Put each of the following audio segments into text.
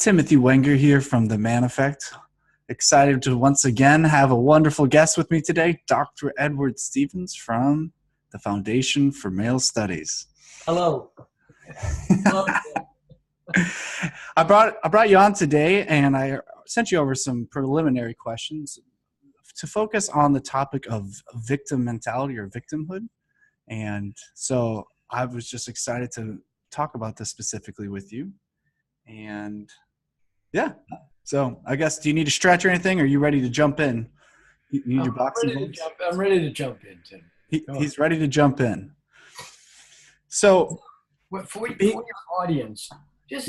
Timothy Wenger here from The Man Effect. Excited to once again have a wonderful guest with me today, Dr. Edward Stevens from the Foundation for Male Studies. Hello. Hello. I brought you on today, and I sent you over some preliminary questions to focus on the topic of victim mentality or victimhood. And so I was just excited to talk about this specifically with you. And yeah, so I guess, do you need to stretch or anything? Or are you ready to jump in? You need your boxing gloves? I'm ready to jump in, Tim. He's ready to jump in. So For your audience, just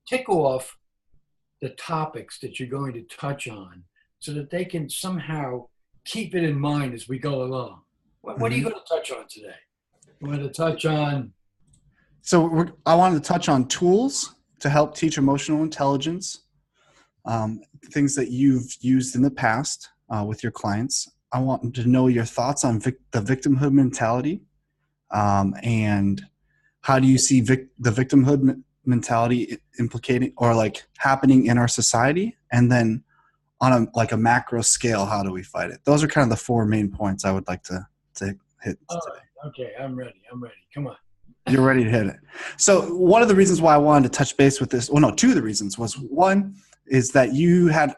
tick off the topics that you're going to touch on so that they can somehow keep it in mind as we go along. What are you going to touch on today? You want to touch on? So I wanted to touch on tools to help teach emotional intelligence, things that you've used in the past with your clients. I want to know your thoughts on the victimhood mentality, and how do you see the victimhood mentality implicating or like happening in our society, and then on a macro scale, how do we fight it? Those are kind of the four main points I would like to hit today. Okay, I'm ready. Come on. You're ready to hit it. So one of the reasons why I wanted to touch base with this, two of the reasons was, one is that you've had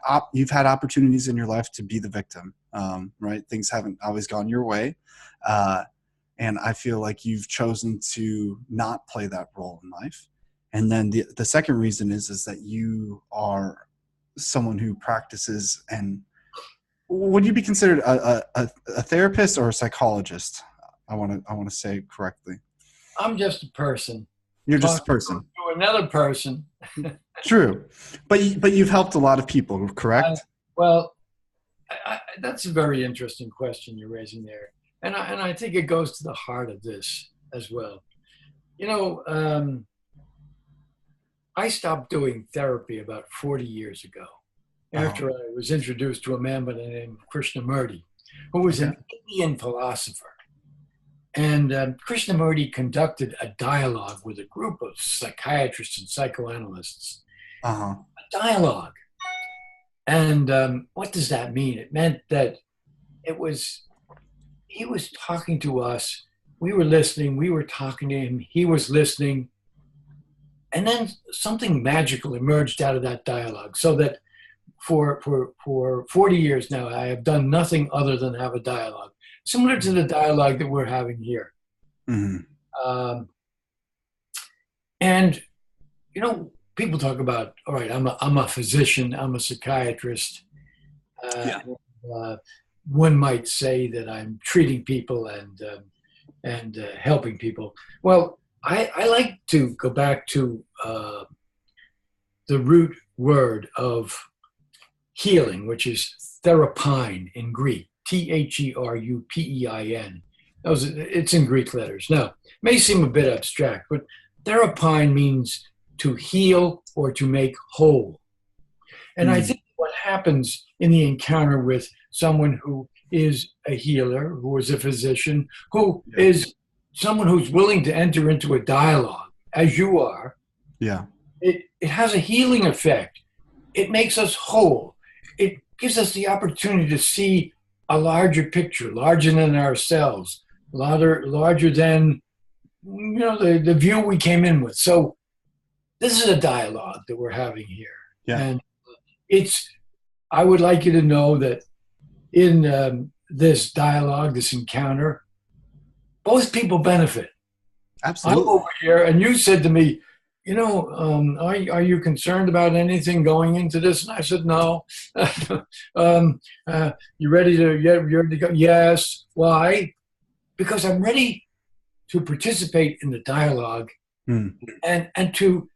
opportunities in your life to be the victim, right? Things haven't always gone your way. And I feel like you've chosen to not play that role in life. And then the second reason is that you are someone who practices, and would you be considered a therapist or a psychologist? I want to say correctly. I'm just a person. You're just a person. To another person. True. But you've helped a lot of people, correct? That's a very interesting question you're raising there. And I think it goes to the heart of this as well. I stopped doing therapy about 40 years ago after I was introduced to a man by the name of Krishnamurti, who was an Indian philosopher. And Krishnamurti conducted a dialogue with a group of psychiatrists and psychoanalysts. A dialogue. And what does that mean? It meant that he was talking to us, we were listening, we were talking to him, he was listening, and then something magical emerged out of that dialogue. So that for 40 years now, I have done nothing other than have a dialogue, similar to the dialogue that we're having here. Mm-hmm. And people talk about, all right, I'm a physician, I'm a psychiatrist. One might say that I'm treating people and helping people. Well, I like to go back to the root word of healing, which is therapine in Greek, Therupein. It's in Greek letters. Now, it may seem a bit abstract, but therapine means to heal or to make whole. And I think what happens in the encounter with someone who is a healer, who is a physician, who is someone who's willing to enter into a dialogue, as you are, it has a healing effect. It makes us whole. It gives us the opportunity to see a larger picture, larger than ourselves, larger than the view we came in with. So this is a dialogue that we're having here. And I would like you to know that in this dialogue, this encounter, both people benefit. Absolutely. I'm over here, and you said to me, are you concerned about anything going into this? And I said, no. You ready to go? Yes. Why? Because I'm ready to participate in the dialogue, and to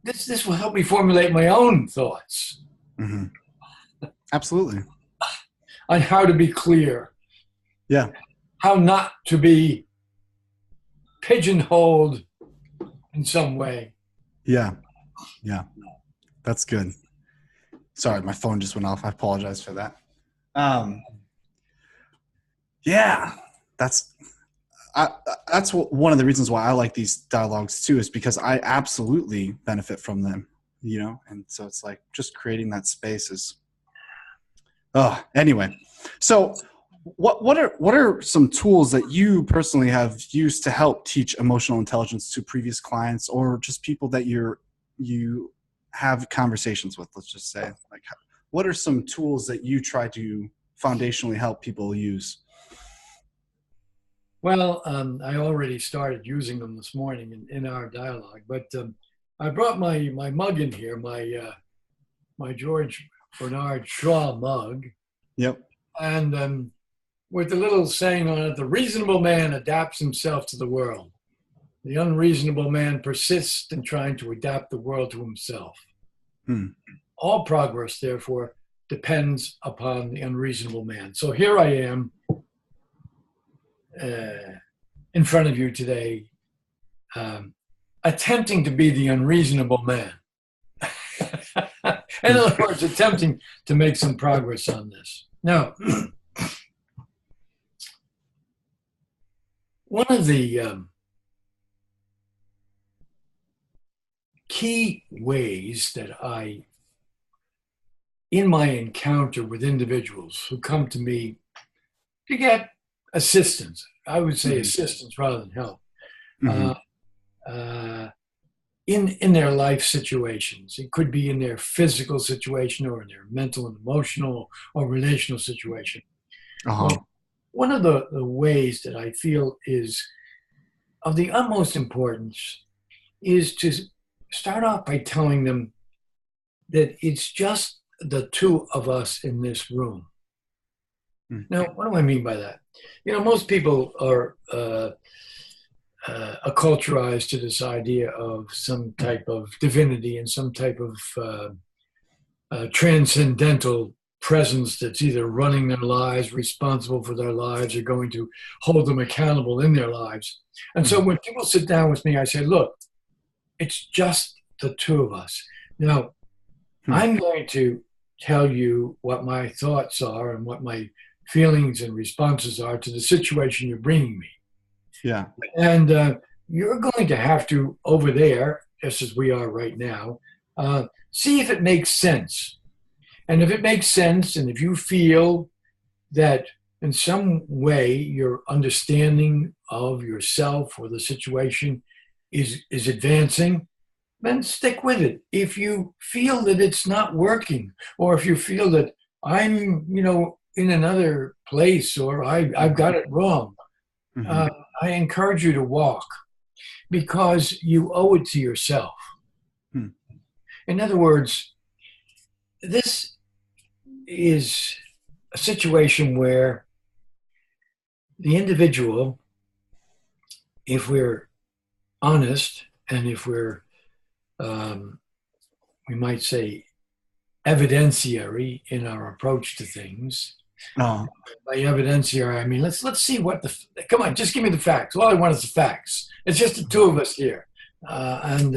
this will help me formulate my own thoughts. Mm-hmm. Absolutely. On how to be clear. Yeah. How not to be pigeonholed in some way. Yeah. That's good. Sorry, my phone just went off. I apologize for that. That's one of the reasons why I like these dialogues too, is because I absolutely benefit from them. you know, and so it's like just creating that space is, anyway. So what are some tools that you personally have used to help teach emotional intelligence to previous clients or just people that you have conversations with? Let's just say, like, what are some tools that you try to foundationally help people use? Well, I already started using them this morning in our dialogue, but I brought my mug in here, my George Bernard Shaw mug, Yep. and with the little saying on it: "The reasonable man adapts himself to the world. The unreasonable man persists in trying to adapt the world to himself. All progress, therefore, depends upon the unreasonable man." So here I am in front of you today, attempting to be the unreasonable man. In other words, attempting to make some progress on this. Now, one of the key ways that in my encounter with individuals who come to me to get assistance, I would say assistance rather than help, in their life situations. It could be in their physical situation or in their mental and emotional or relational situation. Well, one of the ways that I feel is of the utmost importance is to start off by telling them that it's just the two of us in this room. Now, what do I mean by that? You know, most people are acculturized to this idea of some type of divinity and some type of transcendental presence that's either running their lives, responsible for their lives, or going to hold them accountable in their lives. And so when people sit down with me, I say, look, it's just the two of us. Now, I'm going to tell you what my thoughts are and what my feelings and responses are to the situation you're bringing me. Yeah. And you're going to have to, over there, just as we are right now, see if it makes sense. And if it makes sense, and if you feel that in some way your understanding of yourself or the situation is advancing, then stick with it. If you feel that it's not working, or if you feel that I'm, in another place, or I've got it wrong, I encourage you to walk, because you owe it to yourself. In other words, this is a situation where the individual, if we're honest and if we're, we might say, evidentiary in our approach to things. By evidentiary, I mean, let's see come on, just give me the facts. All I want is the facts. It's just the two of us here. And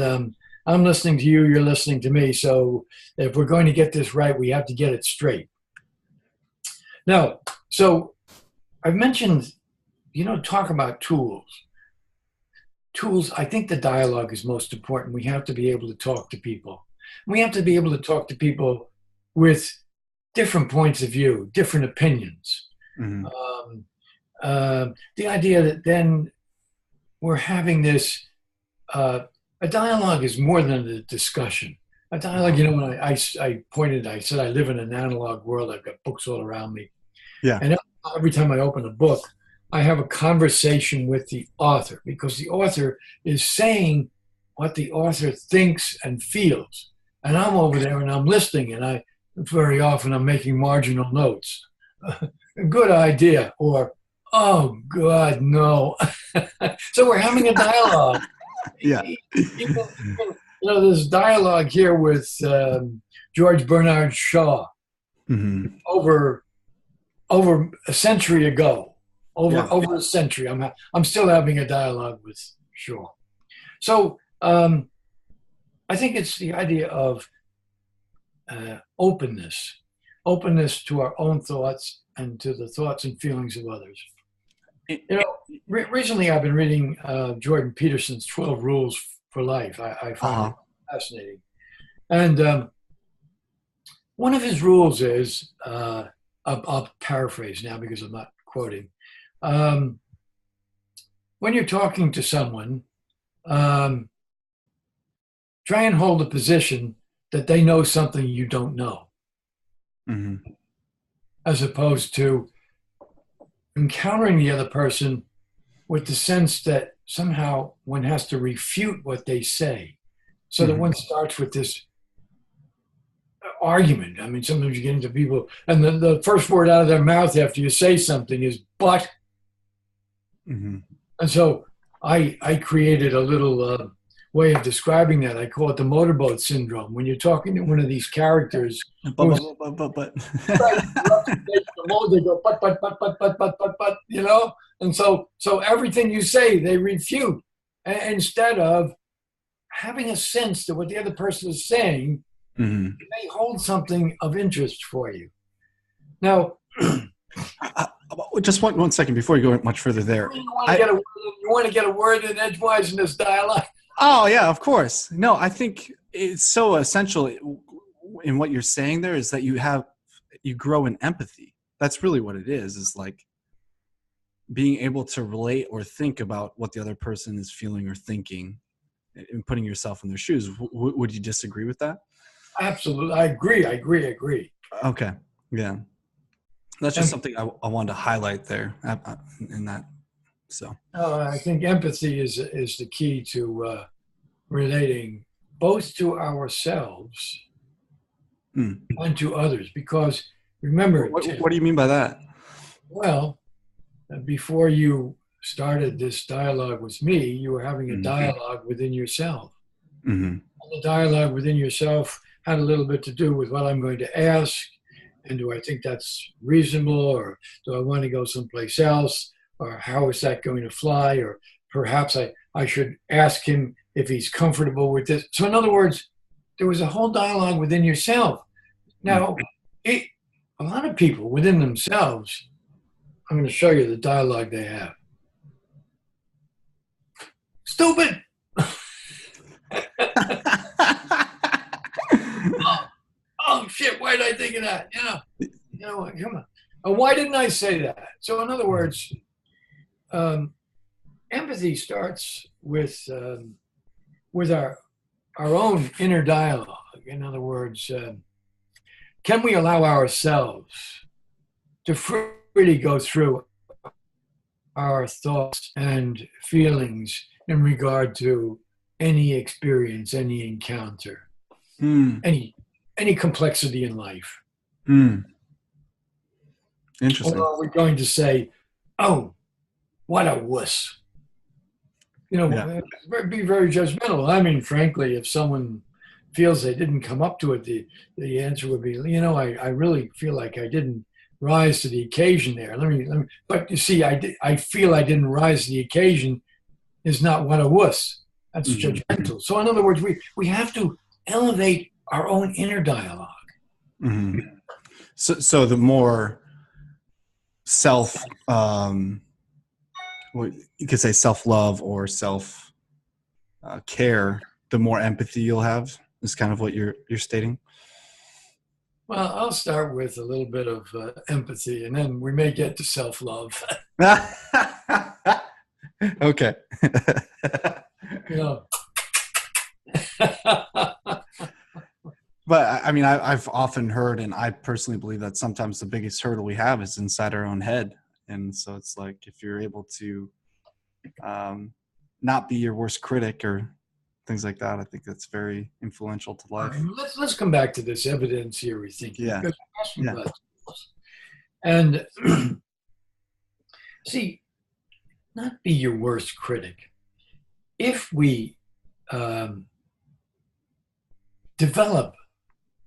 I'm listening to you, you're listening to me. So if we're going to get this right, we have to get it straight. Now, so I've mentioned, talk about tools. Tools, I think the dialogue is most important. We have to be able to talk to people. We have to be able to talk to people with different points of view, different opinions. The idea that then we're having this, a dialogue is more than a discussion. A dialogue, when I said I live in an analog world, I've got books all around me. Yeah. And every time I open a book, I have a conversation with the author, because the author is saying what the author thinks and feels. And I'm over there and I'm listening, and very often I'm making marginal notes. Good idea, or, oh God, no. So we're having a dialogue. Yeah. There's dialogue here with George Bernard Shaw over a century ago. Over a century, I'm still having a dialogue with Shaw. So I think it's the idea of openness to our own thoughts and to the thoughts and feelings of others. Recently I've been reading Jordan Peterson's 12 Rules for Life. I find it fascinating. And one of his rules is, I'll paraphrase now because I'm not quoting. Um, when you're talking to someone, um, try and hold a position that they know something you don't know, Mm-hmm. as opposed to encountering the other person with the sense that somehow one has to refute what they say, so that Mm-hmm. one starts with this argument. I mean, sometimes you get into people, and the first word out of their mouth after you say something is "but." Mm-hmm. And so I created a little way of describing that. I call it the motorboat syndrome. When you're talking to one of these characters But, who's but. right, they go but, you know, and so everything you say they refute, instead of having a sense that what the other person is saying Mm-hmm. may hold something of interest for you. Now, Just one second before you go much further there. you want to get a word in edgewise in this dialogue. Oh yeah, of course. No, I think it's so essential in what you're saying there is that you grow in empathy. That's really what it is like being able to relate or think about what the other person is feeling or thinking and putting yourself in their shoes. Would you disagree with that? Absolutely, I agree. Okay, yeah. That's just And something I wanted to highlight there in that. So. I think empathy is the key to relating both to ourselves and to others. Because remember, What do you mean by that? well, before you started this dialogue with me, you were having a dialogue within yourself. Mm-hmm. And the dialogue within yourself had a little bit to do with what I'm going to ask. And do I think that's reasonable, or do I want to go someplace else, or how is that going to fly, or perhaps I should ask him if he's comfortable with this. So in other words, there was a whole dialogue within yourself. Now, a lot of people within themselves, I'm going to show you the dialogue they have. Stupid. Oh shit, why did I think of that? Come on. Why didn't I say that? So in other words, empathy starts with our own inner dialogue. In other words, can we allow ourselves to freely go through our thoughts and feelings in regard to any experience, any encounter, any complexity in life? Interesting. Or are we going to say, "Oh, what a wuss"? Be very judgmental. I mean, frankly, if someone feels they didn't come up to it, the answer would be, I really feel like I didn't rise to the occasion there. Let me. But you see, I feel I didn't rise to the occasion is not what a wuss. That's judgmental. So in other words, we have to elevate our own inner dialogue. Mm-hmm. So the more self, you could say self-love or self care, the more empathy you'll have is kind of what you're stating. Well, I'll start with a little bit of empathy, and then we may get to self-love. Okay. But I mean, I've often heard, and I personally believe that sometimes the biggest hurdle we have is inside our own head. And so it's like, if you're able to not be your worst critic or things like that, I think that's very influential to life. Right, let's come back to this evidentiary thinking. Yeah. And see, not be your worst critic. If we develop,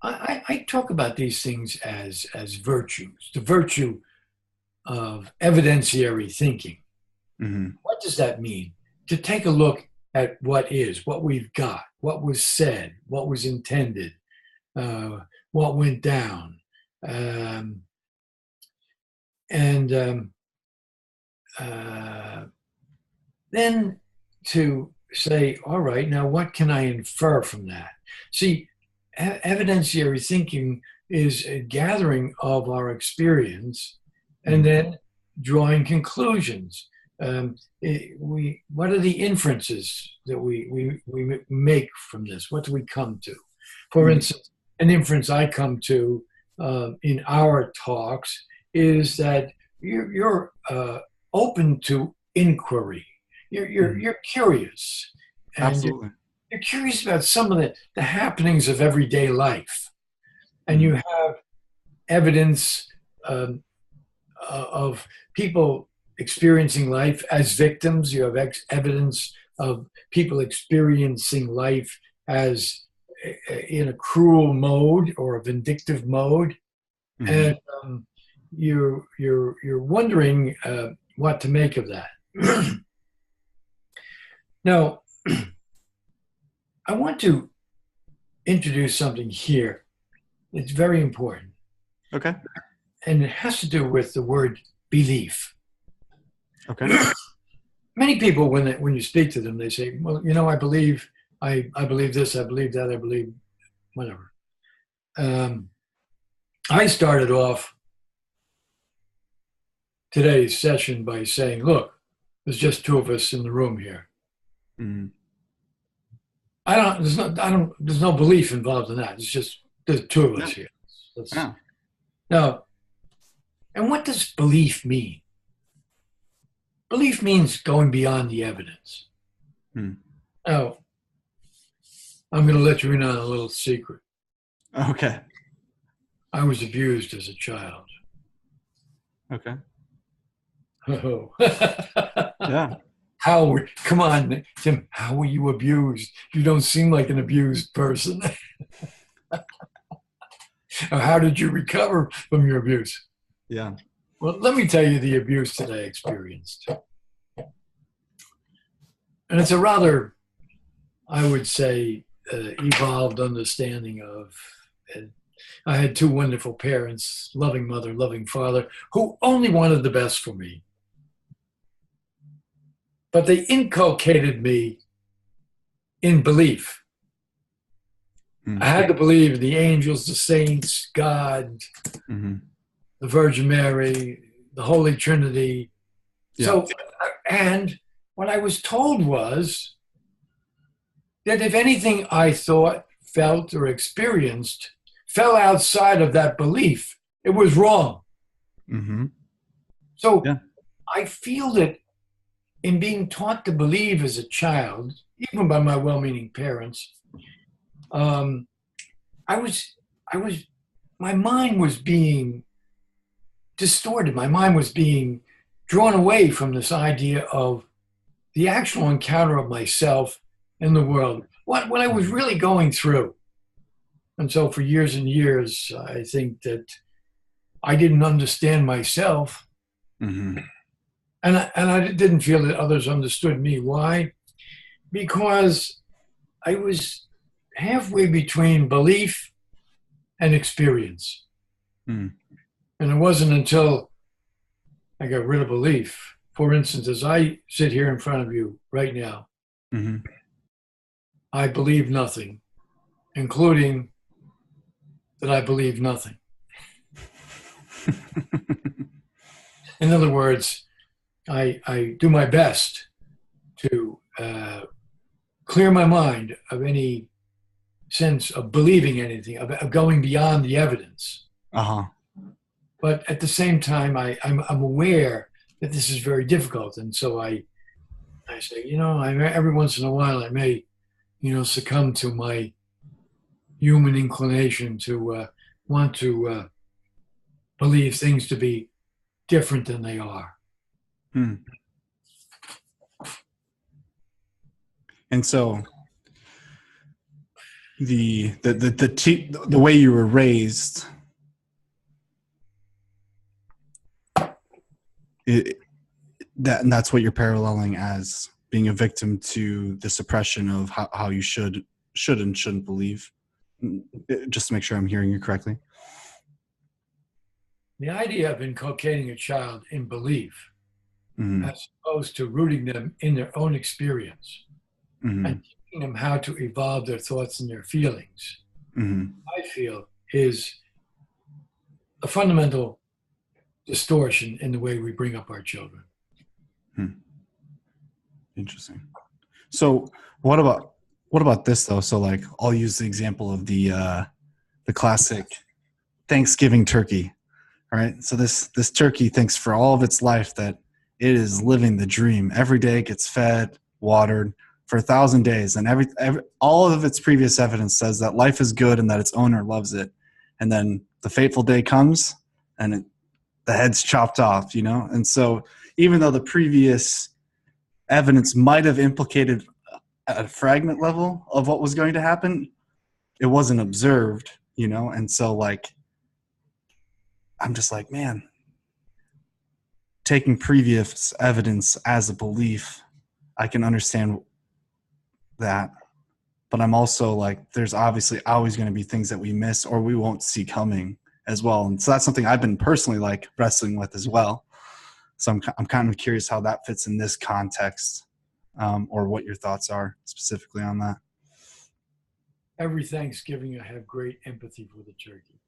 I talk about these things as virtues, the virtue of evidentiary thinking. Mm-hmm. What does that mean? To take a look at what is, what we've got, what was said, what was intended, what went down, then to say, all right, now what can I infer from that? See, evidentiary thinking is a gathering of our experience and Mm. then drawing conclusions. What are the inferences that we make from this? What do we come to? For instance, an inference I come to in our talks is that you're open to inquiry. You're curious, and Absolutely. you're curious about some of the happenings of everyday life, and you have evidence of people experiencing life as victims. You have evidence of people experiencing life as in a cruel mode or a vindictive mode, and you're wondering what to make of that. Now, I want to introduce something here. It's very important. Okay. And it has to do with the word belief. Okay. Many people, when you speak to them, they say, well, you know, I believe this, I believe that, I believe whatever. I started off today's session by saying, look, there's just two of us in the room here. There's no belief involved in that. It's just there's two of us here. Now, and what does belief mean? Belief means going beyond the evidence. Now, I'm going to let you in on a little secret. Okay. I was abused as a child. Okay. Oh. Yeah. Come on, Tim, how were you abused? You don't seem like an abused person. How did you recover from your abuse? Yeah. Well, let me tell you the abuse that I experienced. And it's a rather, I would say, evolved understanding of, I had two wonderful parents, loving mother, loving father, who only wanted the best for me. But they inculcated me in belief. I had to believe in the angels, the saints, God, the Virgin Mary, the Holy Trinity. Yeah. So, and what I was told was that if anything I thought, felt, or experienced fell outside of that belief, it was wrong. So I feel that in being taught to believe as a child, even by my well-meaning parents, my mind was being distorted. My mind was being drawn away from this idea of the actual encounter of myself in the world, what I was really going through. And so for years and years, I think that I didn't understand myself. And I didn't feel that others understood me. Why? Because I was halfway between belief and experience. And it wasn't until I got rid of belief. For instance, as I sit here in front of you right now, I believe nothing, including that I believe nothing. In other words, I do my best to clear my mind of any sense of believing anything, of going beyond the evidence. But at the same time, I'm aware that this is very difficult. And so I say, you know, every once in a while I may, you know, succumb to my human inclination to want to believe things to be different than they are. And so the way you were raised, that's what you're paralleling as being a victim to the suppression of how you should and shouldn't believe. Just to make sure I'm hearing you correctly. The idea of inculcating a child in belief, as opposed to rooting them in their own experience and teaching them how to evolve their thoughts and their feelings, Mhm. I feel, is a fundamental distortion in the way we bring up our children. Hmm. Interesting. So what about this though? So like I'll use the example of the classic Thanksgiving turkey, right? So this turkey thinks for all of its life that it is living the dream. Every day it gets fed, watered for 1,000 days, and every all of its previous evidence says that life is good and that its owner loves it. And then the fateful day comes, and the head's chopped off, you know. And so even though the previous evidence might have implicated at a fragment level of what was going to happen, it wasn't observed, you know. And so like I'm just like, man, taking previous evidence as a belief, I can understand that. But I'm also like, there's obviously always going to be things that we miss or we won't see coming as well. And so that's something I've been personally like wrestling with as well. So I'm kind of curious how that fits in this context, or what your thoughts are specifically on that. Every Thanksgiving, I have great empathy for the turkey.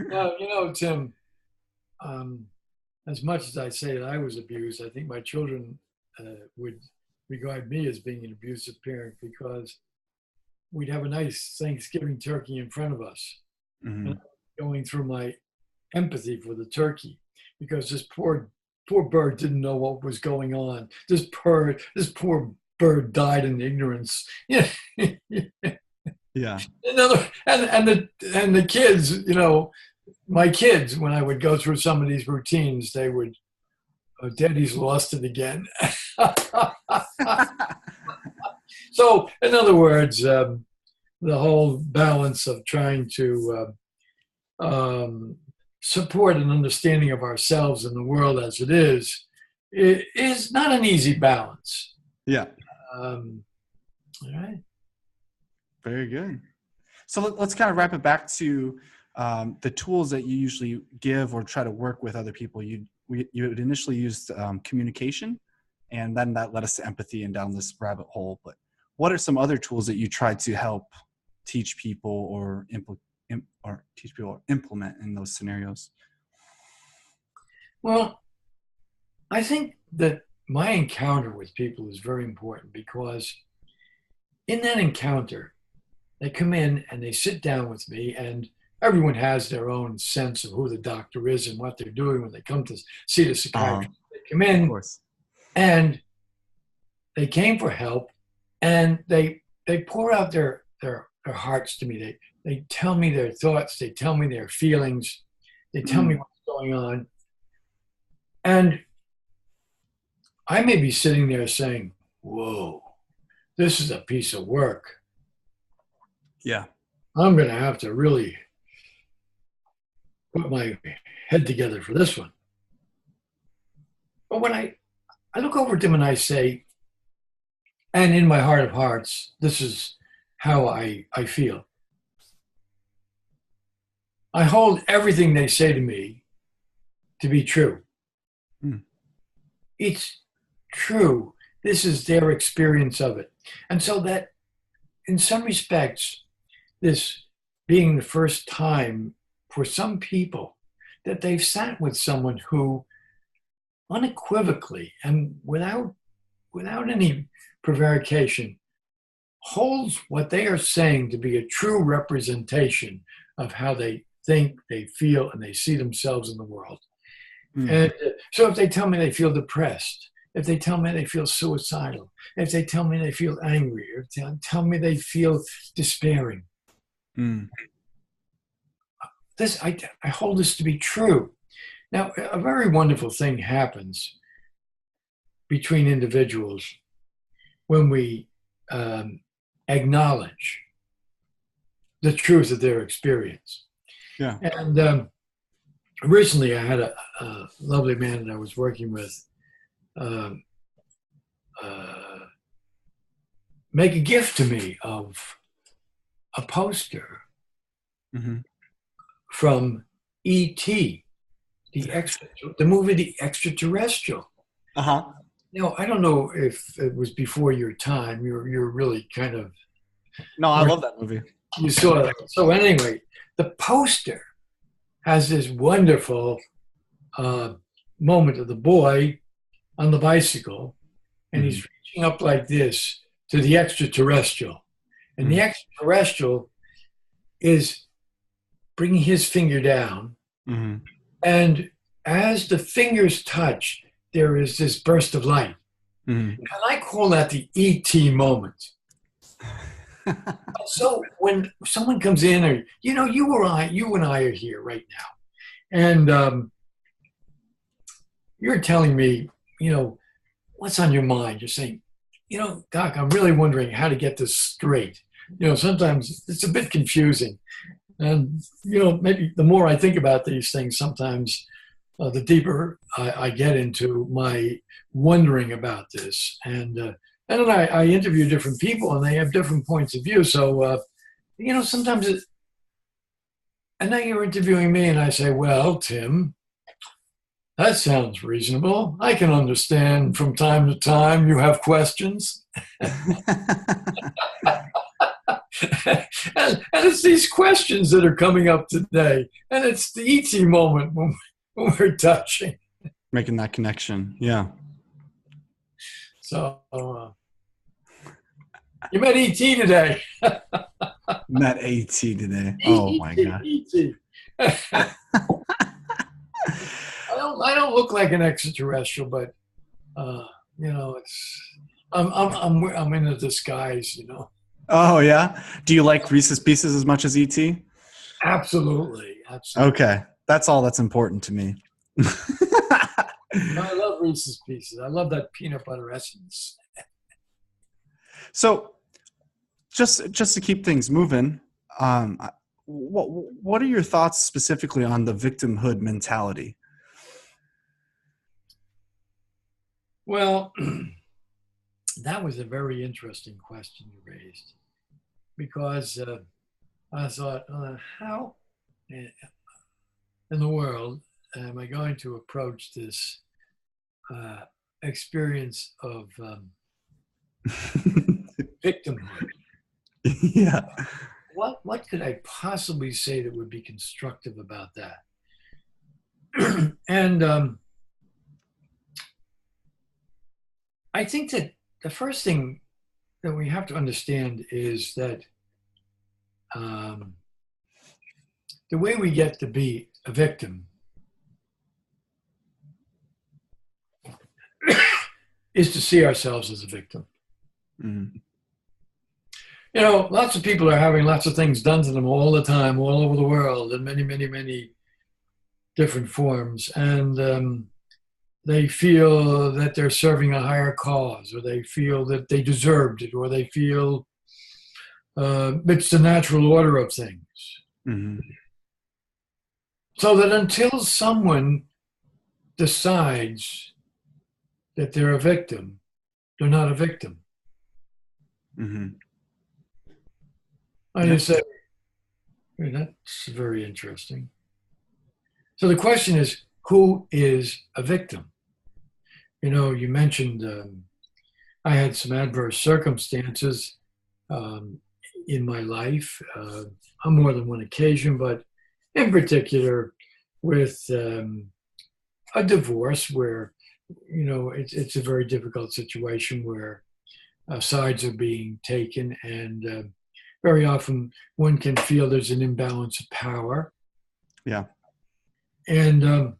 Now, Tim, um, as much as I say that I was abused, I think my children would regard me as being an abusive parent because we'd have a nice Thanksgiving turkey in front of us. And Mhm. going through my empathy for the turkey because this poor bird didn't know what was going on. This poor bird died in ignorance. Yeah. Yeah. And the kids, my kids, when I would go through some of these routines, they would, oh, Daddy's lost it again. So, in other words, the whole balance of trying to support an understanding of ourselves and the world as it is not an easy balance. Yeah. Um, all right. Very good. So let's kind of wrap it back to the tools that you usually give or try to work with other people. You had initially used communication, and then that led us to empathy and down this rabbit hole. But what are some other tools that you try to help teach people or teach people or implement in those scenarios? Well, I think that my encounter with people is very important because in that encounter, they come in and they sit down with me, and everyone has their own sense of who the doctor is and what they're doing when they come to see the psychiatrist. They come Of in course. and they came for help, and they pour out their hearts to me. They tell me their thoughts, they tell me their feelings, they tell me Mm. what's going on. And I may be sitting there saying, whoa, this is a piece of work. Yeah. I'm going to have to really put my head together for this one. But when I look over at them and I say, and in my heart of hearts, this is how I feel. I hold everything they say to me to be true. Mm. It's true. This is their experience of it. And so that in some respects, this being the first time for some people that they've sat with someone who unequivocally and without any prevarication holds what they are saying to be a true representation of how they think, they feel, and they see themselves in the world. Mm. And so if they tell me they feel depressed, if they tell me they feel suicidal, if they tell me they feel angry, or if they tell me they feel despairing, Mm. I hold this to be true. Now, a very wonderful thing happens between individuals when we acknowledge the truth of their experience. Yeah. And recently, I had a lovely man that I was working with um, make a gift to me of a poster Mm-hmm. from E.T., the movie The Extraterrestrial. Uh-huh. Now, I don't know if it was before your time. You're really kind of No, I Or love that movie. you saw that. So anyway, the poster has this wonderful moment of the boy on the bicycle, and he's reaching up like this to the extraterrestrial. And the extraterrestrial is bringing his finger down. Mm-hmm. And as the fingers touch, there is this burst of light. Mm-hmm. And I call that the E.T. moment. So when someone comes in, or, you know, you and I are here right now. And you're telling me, you know, what's on your mind? You're saying, you know, Doc, I'm really wondering how to get this straight. You know, sometimes it's a bit confusing. And, you know, maybe the more I think about these things, sometimes the deeper I get into my wondering about this. And then I interview different people, and they have different points of view. So, you know, sometimes and now you're interviewing me, and I say, well, Tim, that sounds reasonable. I can understand from time to time you have questions. and it's these questions that are coming up today. And it's the E.T. moment when we're touching. Making that connection. Yeah. So you met E.T. today. Met E.T. today. Oh my God. E.T. I don't look like an extraterrestrial, but you know, I'm in a disguise, you know. Oh yeah. Do you like Reese's Pieces as much as E.T.? Absolutely. Okay, that's all that's important to me. I love Reese's Pieces. I love that peanut butter essence. So, just to keep things moving, what are your thoughts specifically on the victimhood mentality? Well, that was a very interesting question you raised, because I thought, how in the world am I going to approach this experience of victimhood? Yeah. What could I possibly say that would be constructive about that? And I think that the first thing that we have to understand is that the way we get to be a victim is to see ourselves as a victim. Mm-hmm. You know, lots of people are having lots of things done to them all the time, all over the world, in many, many, many different forms. And they feel that they're serving a higher cause, or they feel that they deserved it, or they feel it's the natural order of things. Mm-hmm. So that until someone decides that they're a victim, they're not a victim. Mm-hmm. I say, that's very interesting. So the question is, who is a victim? You know, you mentioned I had some adverse circumstances in my life on more than one occasion, but in particular with a divorce where, you know, it's a very difficult situation where sides are being taken, and very often one can feel there's an imbalance of power. Yeah. And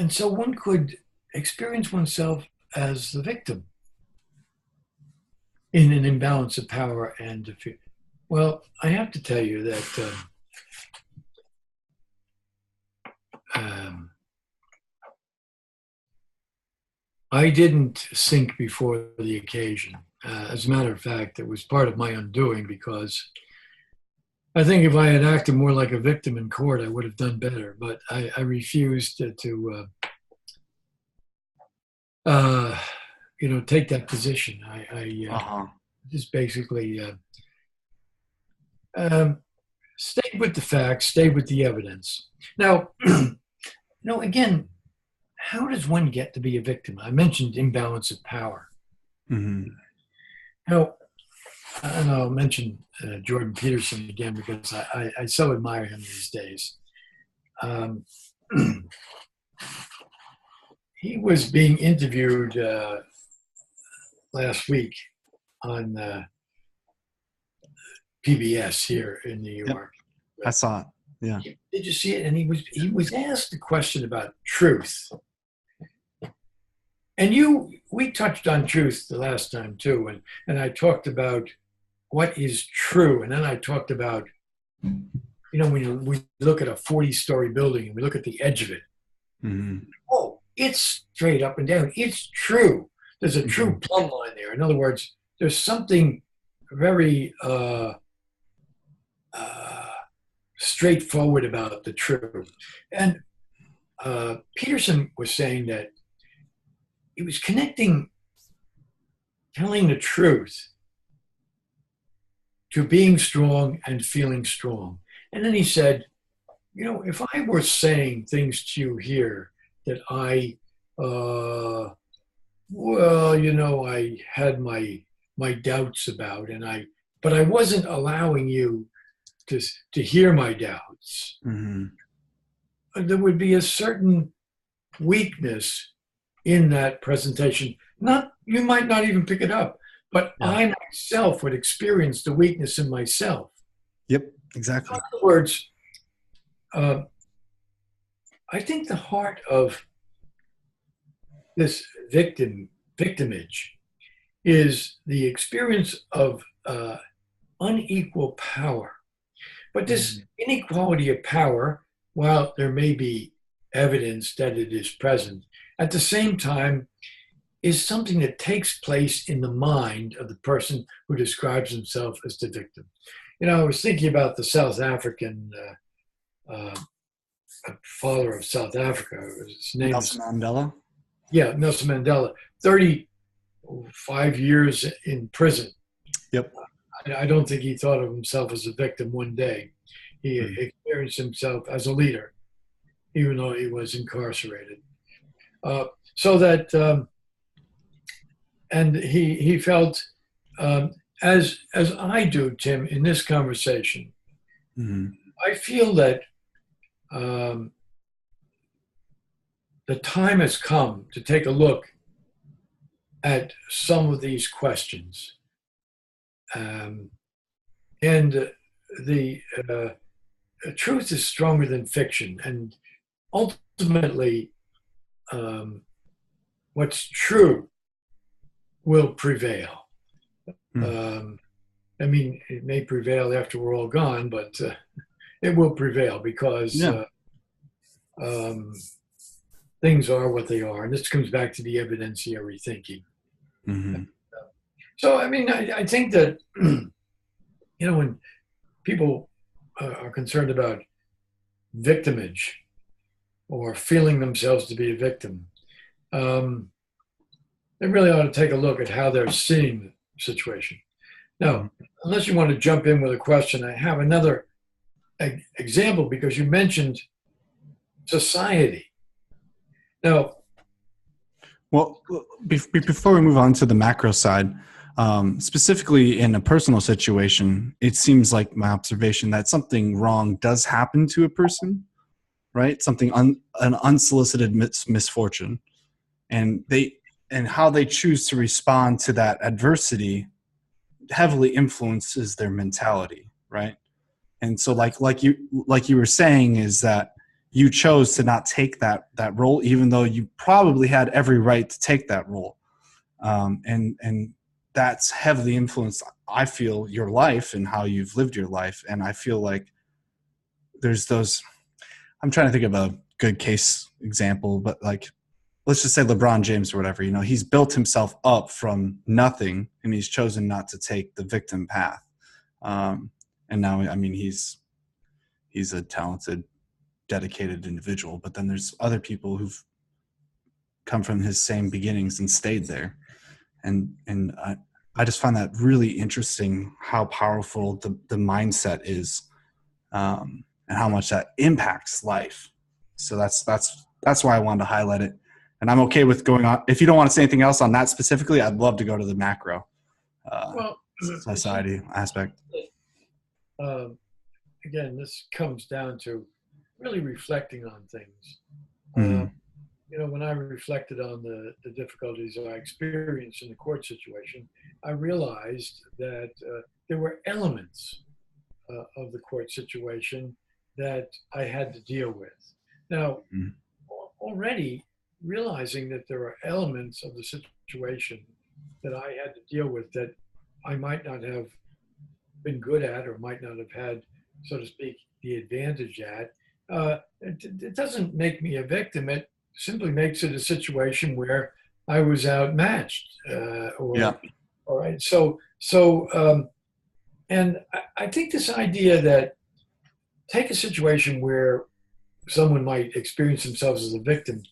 so one could experience oneself as the victim in an imbalance of power and defeat. Well, I have to tell you that I didn't sink before the occasion. As a matter of fact, it was part of my undoing, because I think if I had acted more like a victim in court, I would have done better. But I refused to you know, take that position. I just basically stayed with the facts, stayed with the evidence. Now, you know, again, how does one get to be a victim? I mentioned imbalance of power. Mm-hmm. Now, and I'll mention Jordan Peterson again because I so admire him these days. Um, he was being interviewed last week on PBS here in New Yep, York. I saw it. Yeah. Did you see it? And he was asked a question about truth. And we touched on truth the last time too, and I talked about what is true, and then I talked about, when we look at a 40-story building and we look at the edge of it, oh, it's straight up and down. It's true. There's a true plumb line there. In other words, there's something very straightforward about the truth. And Peterson was saying that he was connecting telling the truth to being strong and feeling strong. And then he said, if I were saying things to you here that I had my doubts about, but I wasn't allowing you to hear my doubts. There would be a certain weakness in that presentation. You might not even pick it up, but I myself would experience the weakness in myself. Yep, exactly. In other words, I think the heart of this victimage is the experience of unequal power. But this inequality of power, while there may be evidence that it is present, at the same time is something that takes place in the mind of the person who describes himself as the victim. I was thinking about the South African father of South Africa. His name Nelson Mandela? Yeah, Nelson Mandela. 35 years in prison. Yep. I don't think he thought of himself as a victim one day. He experienced himself as a leader, even though he was incarcerated. And he felt, as I do, Tim, in this conversation, I feel that the time has come to take a look at some of these questions. And the truth is stronger than fiction. And ultimately, what's true will prevail. It may prevail after we're all gone, but it will prevail because things are what they are. And this comes back to the evidentiary thinking. So, I think that, when people are concerned about victimage or feeling themselves to be a victim, they really ought to take a look at how they're seeing the situation. Now, unless you want to jump in with a question, I have another example because you mentioned society. Now, well, before we move on to the macro side, specifically in a personal situation, it seems like my observation that something wrong does happen to a person, right? Something an unsolicited misfortune, and how they choose to respond to that adversity heavily influences their mentality, right? And so, like you were saying, is that you chose to not take that role, even though you probably had every right to take that role, and that's heavily influenced, I feel, your life and how you've lived your life. And I feel like there's those. I'm trying to think of a good case example, but let's just say LeBron James or whatever. He's built himself up from nothing, and he's chosen not to take the victim path. And now, he's a talented, dedicated individual, but then there's other people who've come from his same beginnings and stayed there. And I just find that really interesting, how powerful the mindset is, and how much that impacts life. So that's why I wanted to highlight it. And I'm okay with going on. If you don't want to say anything else on that specifically, I'd love to go to the macro. Well, society aspect. um, again, this comes down to really reflecting on things. Mm-hmm. When I reflected on the difficulties I experienced in the court situation, I realized that there were elements of the court situation that I had to deal with. Now, Mm-hmm. already realizing that there are elements of the situation that I had to deal with that I might not have been good at or might not have had, so to speak, the advantage at, it doesn't make me a victim. It simply makes it a situation where I was outmatched. Yeah. All right. And I think this idea that take a situation where someone might experience themselves as a victim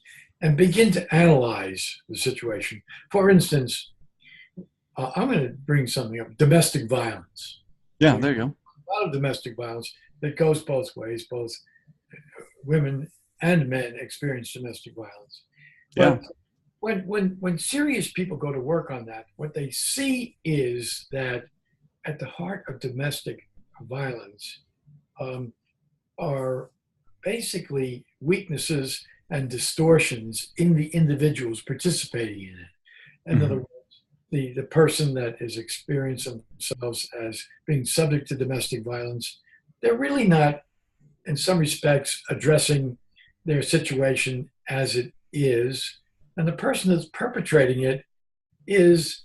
and begin to analyze the situation. For instance, I'm going to bring something up: domestic violence. Yeah, there you go. A lot of domestic violence that goes both ways. Both women and men experience domestic violence. Yeah. But when serious people go to work on that, what they see is that at the heart of domestic violence are basically weaknesses and distortions in the individuals participating in it. In other words, the person that is experiencing themselves as being subject to domestic violence, they're really not, in some respects, addressing their situation as it is. And the person that's perpetrating it is,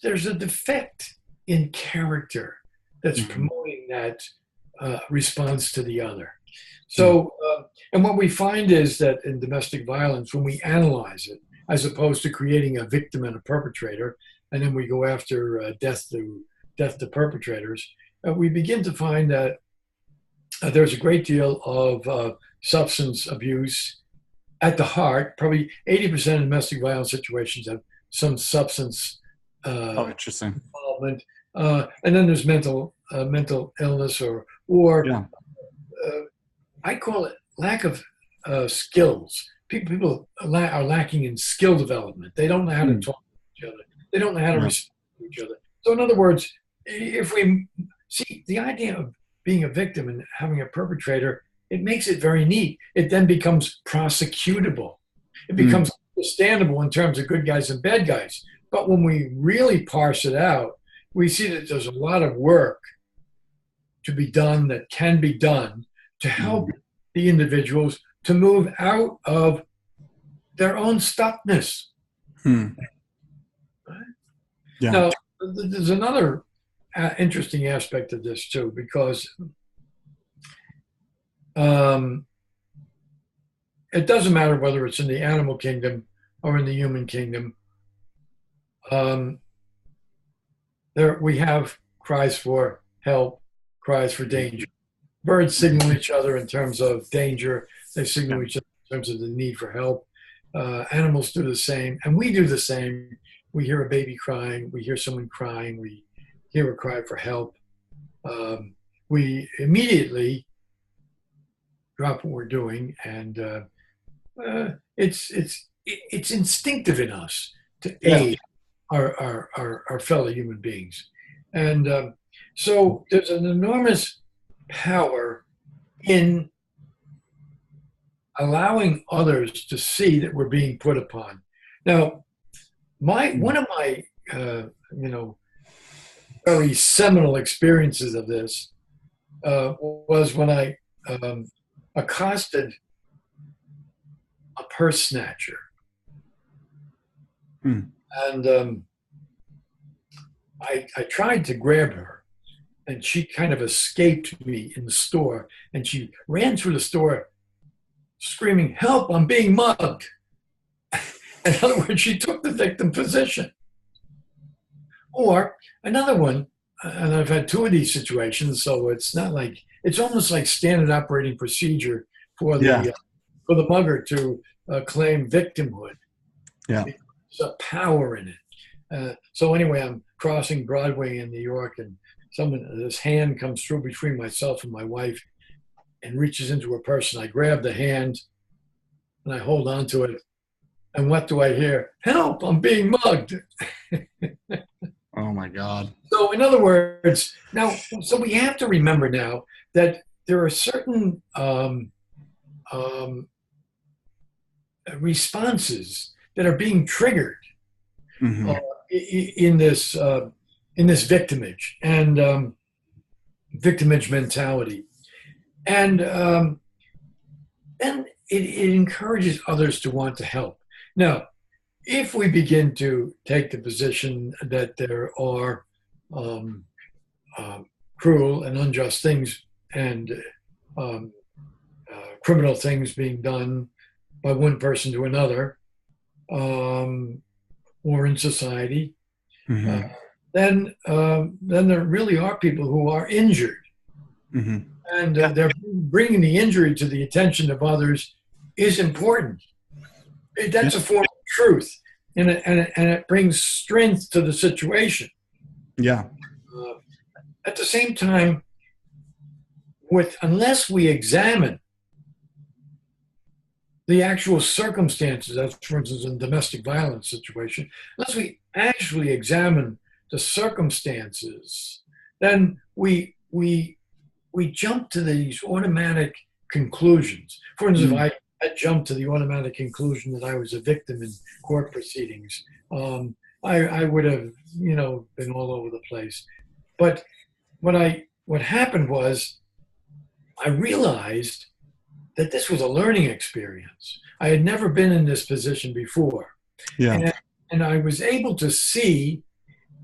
there's a defect in character that's promoting that response to the other. So, and what we find is that in domestic violence, when we analyze it, as opposed to creating a victim and a perpetrator, and then we go after death to perpetrators, we begin to find that there's a great deal of substance abuse at the heart. Probably 80% of domestic violence situations have some substance interesting. involvement, and then there's mental illness or Yeah. I call it lack of skills. People are lacking in skill development. They don't know how to talk to each other. They don't know how to respect each other. So in other words, if we see the idea of being a victim and having a perpetrator, it makes it very neat. It then becomes prosecutable. It becomes understandable in terms of good guys and bad guys. But when we really parse it out, we see that there's a lot of work to be done that can be done to help the individuals to move out of their own stuckness. Right? Yeah. Now, there's another interesting aspect of this too, because it doesn't matter whether it's in the animal kingdom or in the human kingdom. There we have cries for help, cries for danger. Birds signal each other in terms of danger. They signal each other in terms of the need for help. Animals do the same, and we do the same. We hear a baby crying. We hear someone crying. We hear a cry for help. We immediately drop what we're doing, and it's instinctive in us to aid our fellow human beings. And so there's an enormous power in allowing others to see that we're being put upon. Now, one of my very seminal experiences of this was when I accosted a purse snatcher. And I tried to grab her, and she kind of escaped me in the store, and she ran through the store screaming, "Help, I'm being mugged." In other words, she took the victim position. Or another one, and I've had two of these situations, so it's not like, it's almost like standard operating procedure for the mugger to claim victimhood. Yeah. There's a power in it. So anyway, I'm crossing Broadway in New York, and this hand comes through between myself and my wife and reaches into her purse, and I grab the hand and I hold on to it, And what do I hear? Help, I'm being mugged. Oh my God. So in other words, now, so we have to remember now that there are certain um, responses that are being triggered Mm-hmm. in this victimage and victimage mentality, and then it encourages others to want to help. Now, if we begin to take the position that there are um, cruel and unjust things and criminal things being done by one person to another, or in society, Mm-hmm. then there really are people who are injured, Mm-hmm. and Yeah. they're bringing the injury to the attention of others is important. Yeah. That's a form of truth, and it brings strength to the situation. Yeah. Uh, at the same time, unless we examine the actual circumstances, as for instance in a domestic violence situation, unless we actually examine the circumstances, then we jump to these automatic conclusions. For instance, Mm. if I jumped to the automatic conclusion that I was a victim in court proceedings, I would have, been all over the place. But what happened was I realized that this was a learning experience. I had never been in this position before. Yeah. And I was able to see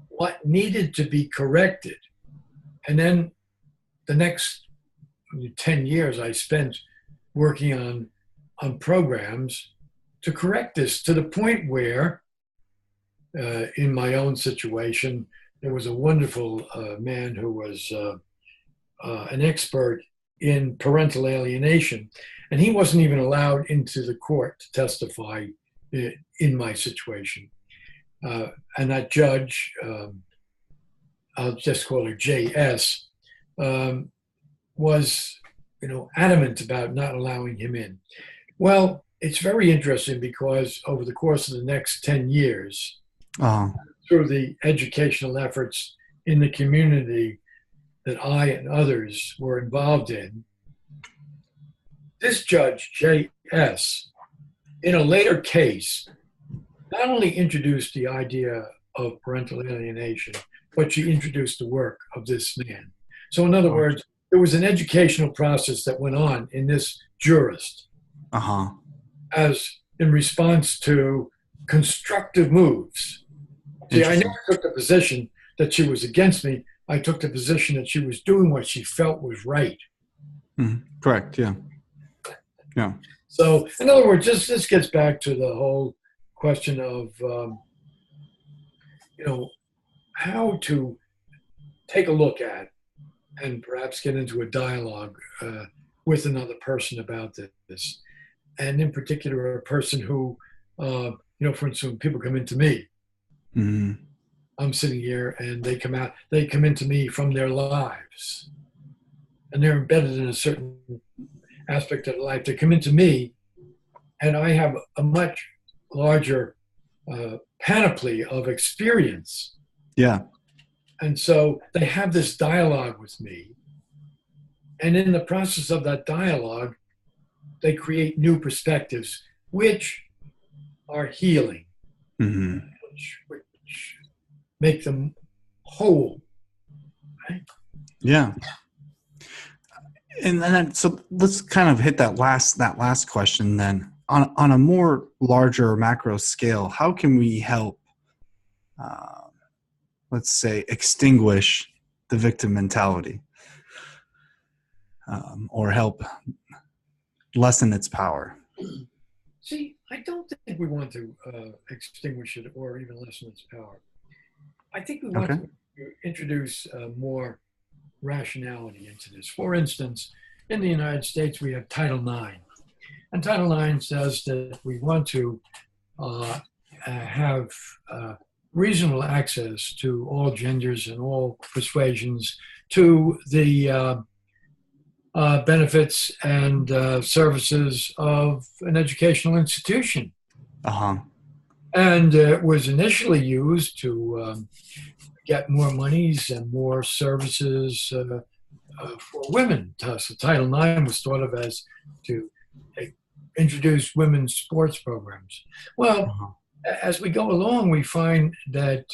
what needed to be corrected. And then the next 10 years I spent working on programs to correct this, to the point where in my own situation, there was a wonderful man who was an expert in parental alienation, and he wasn't even allowed into the court to testify in my situation. And that judge, I'll just call her JS, was, adamant about not allowing him in. Well, it's very interesting because over the course of the next 10 years, through the educational efforts in the community that I and others were involved in, this judge, J.S., in a later case, not only introduced the idea of parental alienation, but she introduced the work of this man. So in other words, there was an educational process that went on in this jurist as in response to constructive moves. See, I never took the position that she was against me. I took the position that she was doing what she felt was right. Mm-hmm. Correct. Yeah. Yeah. So, in other words, this gets back to the whole question of, how to take a look at and perhaps get into a dialogue with another person about this. And in particular, a person who, for instance, when people come into me, Mm-hmm. I'm sitting here and they come into me from their lives, and they're embedded in a certain aspect of life. They come into me, and I have a much larger panoply of experience. Yeah. And so they have this dialogue with me. And in the process of that dialogue, they create new perspectives, which are healing, Mm-hmm. which make them whole. Right? Yeah. And then, so let's kind of hit that last question then. On a more larger macro scale, how can we help, let's say, extinguish the victim mentality, or help lessen its power? See, I don't think we want to extinguish it or even lessen its power. I think we want to introduce more rationality into this. For instance, in the United States, we have Title IX. And Title IX says that we want to have reasonable access to all genders and all persuasions to the benefits and services of an educational institution. Uh-huh. And it was initially used to get more monies and more services for women. So Title IX was thought of as to introduce women's sports programs. Well, Uh-huh. as we go along, we find that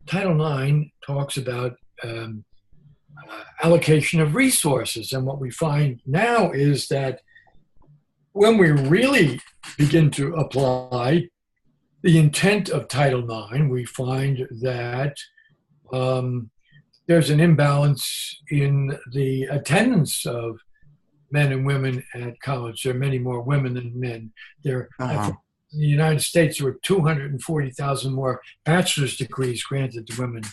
Title IX talks about allocation of resources. And what we find now is that when we really begin to apply the intent of Title IX, we find that there's an imbalance in the attendance of men and women at college. There are many more women than men. Uh-huh. In the United States, there were 240,000 more bachelor's degrees granted to women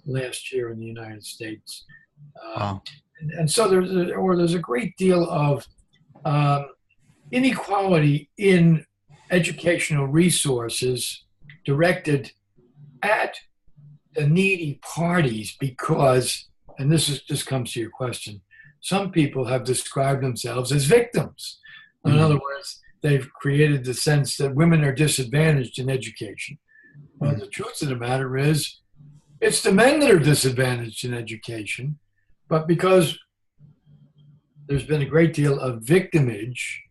last year in the United States. Wow. And so there's a great deal of inequality in educational resources directed at the needy parties because, and this comes to your question, some people have described themselves as victims. In other words, they've created the sense that women are disadvantaged in education. Well, the truth of the matter is, it's the men that are disadvantaged in education, but because there's been a great deal of victimage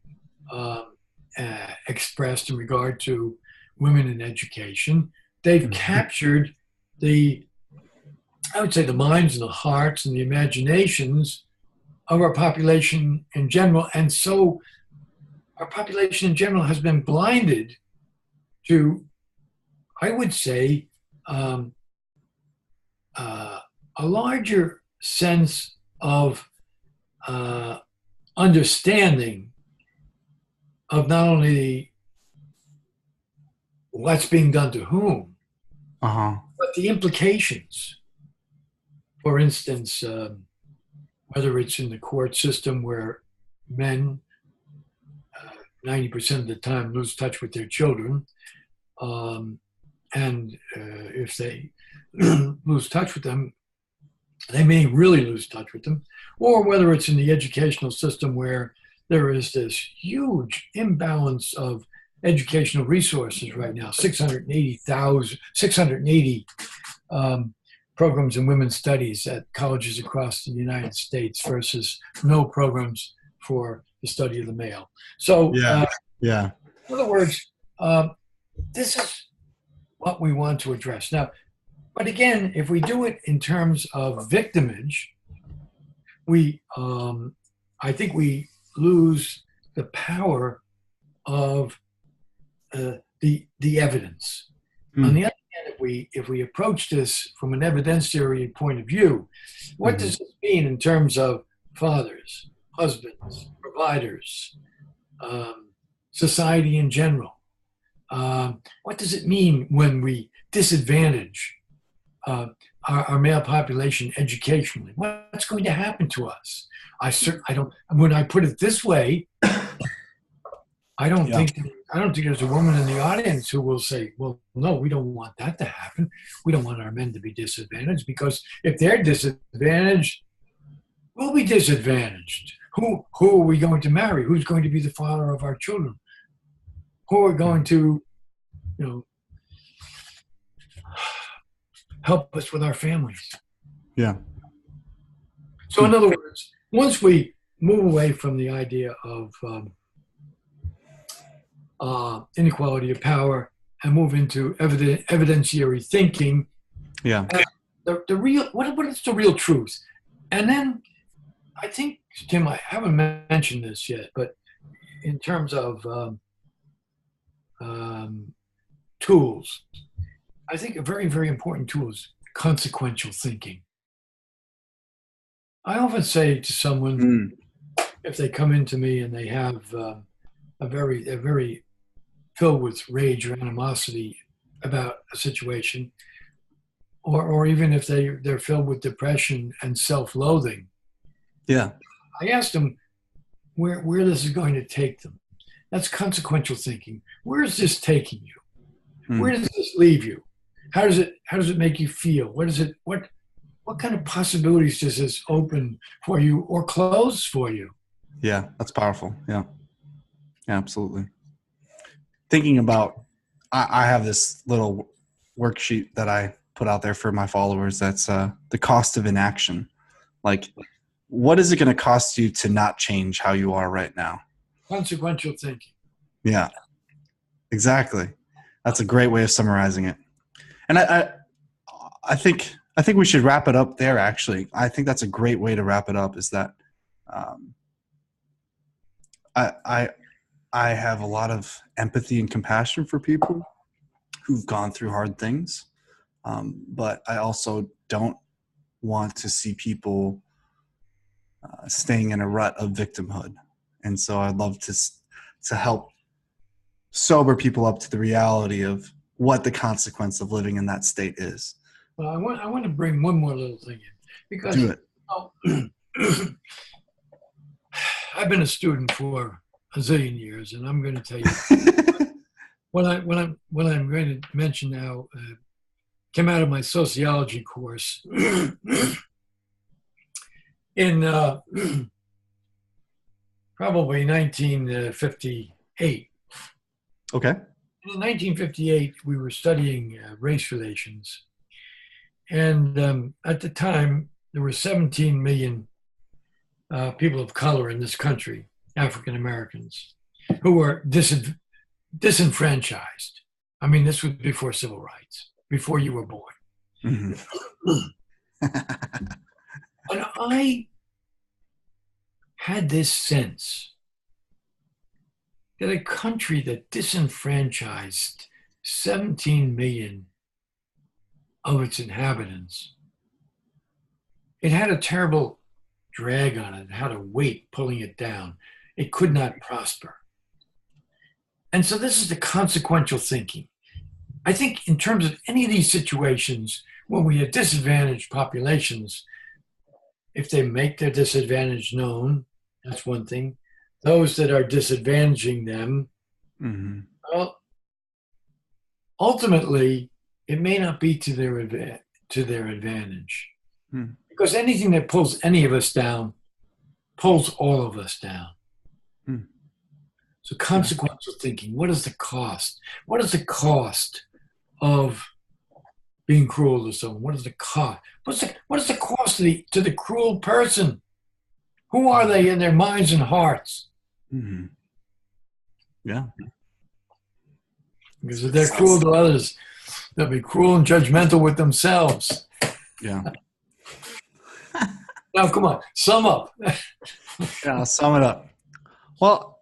expressed in regard to women in education, they've captured I would say the minds and the hearts and the imaginations of our population in general. And so our population in general has been blinded to, I would say, a larger sense of understanding of not only what's being done to whom, but the implications. For instance, whether it's in the court system where men 90% of the time lose touch with their children, and if they lose touch with them, they may really lose touch with them, or whether it's in the educational system where there is this huge imbalance of educational resources right now, 680 programs in women's studies at colleges across the United States versus no programs for the study of the male. So, Yeah. In other words, this is what we want to address. Now, but again, if we do it in terms of victimage, I think we lose the power of the evidence. On the other hand, if we approach this from an evidentiary point of view, what does this mean in terms of fathers, husbands, providers, society in general? What does it mean when we disadvantage our male population educationally? What's going to happen to us? I don't. When I put it this way, I don't think there's a woman in the audience who will say, "Well, no, we don't want that to happen. We don't want our men to be disadvantaged because if they're disadvantaged, we'll be disadvantaged. Who are we going to marry? Who's going to be the father of our children? Who are going to, help us with our families?" Yeah. So, in other words, once we move away from the idea of inequality of power and move into evidentiary thinking, the real what is the real truth? And then I think, Tim, I haven't mentioned this yet, but in terms of tools, I think a very, very important tool is consequential thinking. I often say to someone, if they come into me and they have they're very filled with rage or animosity about a situation, or even if they're filled with depression and self-loathing, I ask them where this is going to take them. That's consequential thinking. Where is this taking you? Where does this leave you? How does it make you feel? What kind of possibilities does this open for you or close for you? Yeah, that's powerful. Yeah, absolutely. Thinking about I have this little worksheet that I put out there for my followers. That's the cost of inaction. Like, what is it going to cost you to not change how you are right now? Consequential thinking. Yeah, exactly. That's a great way of summarizing it. And I think we should wrap it up there. Actually, I think that's a great way to wrap it up. Is that I have a lot of empathy and compassion for people who've gone through hard things, but I also don't want to see people staying in a rut of victimhood. And so I'd love to help sober people up to the reality of what the consequence of living in that state is. Well, I want to bring one more little thing in, because Do it. I've been a student for a zillion years, and I'm going to tell you what I'm going to mention now came out of my sociology course in probably 1958. Okay. In 1958, we were studying race relations. And at the time, there were 17 million people of color in this country, African Americans, who were disenfranchised. I mean, this was before civil rights, before you were born. Mm-hmm. And I had this sense that a country that disenfranchised 17 million of its inhabitants, it had a terrible drag on it. It had a weight pulling it down. It could not prosper. And so this is the consequential thinking. I think in terms of any of these situations when we have disadvantaged populations, if they make their disadvantage known, that's one thing. Those that are disadvantaging them, Mm-hmm. well, ultimately, it may not be to their advantage. Mm. Because anything that pulls any of us down pulls all of us down. Mm. So consequential thinking, what is the cost? What is the cost of being cruel to someone? What is the cost? What is the cost to the cruel person? Who are they in their minds and hearts? Mm-hmm. Yeah. Because if they're cruel to others, they'll be cruel and judgmental with themselves. Yeah. Now, come on, sum up. Yeah, I'll sum it up. Well,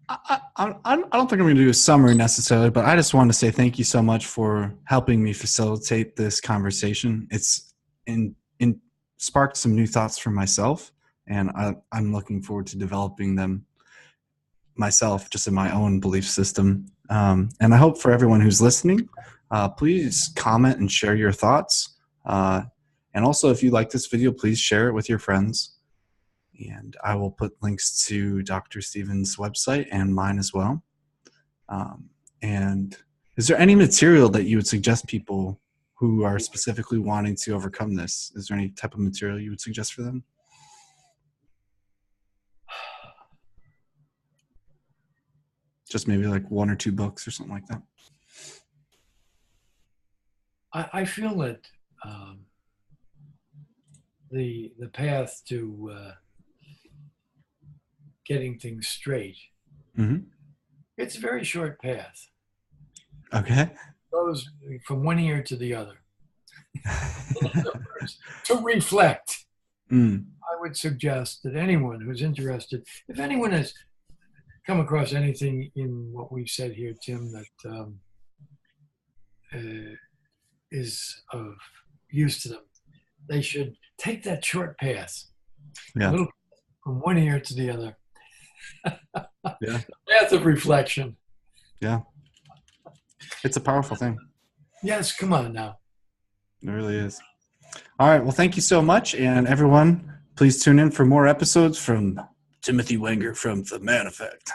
I don't think I'm going to do a summary necessarily, but I just wanted to say thank you so much for helping me facilitate this conversation. It's sparked some new thoughts for myself, and I'm looking forward to developing them myself, just in my own belief system. And I hope for everyone who's listening, please comment and share your thoughts. And also, if you like this video, please share it with your friends. And I will put links to Dr. Stephen's website and mine as well. And is there any material that you would suggest people who are specifically wanting to overcome this? Is there any type of material you would suggest for them? Just maybe like 1 or 2 books or something like that. I feel that the path to getting things straight, Mm-hmm. it's a very short path. Okay. It goes from one ear to the other. In other words, to reflect. Mm. I would suggest that anyone who's interested, if anyone has come across anything in what we've said here, Tim, that is of use to them, they should take that short path, Yeah. a little from one ear to the other. Yeah. Path of reflection. Yeah. It's a powerful thing. Yes, come on now. It really is. All right. Well, thank you so much. And everyone, please tune in for more episodes from Timothy Wenger from The Man Effect.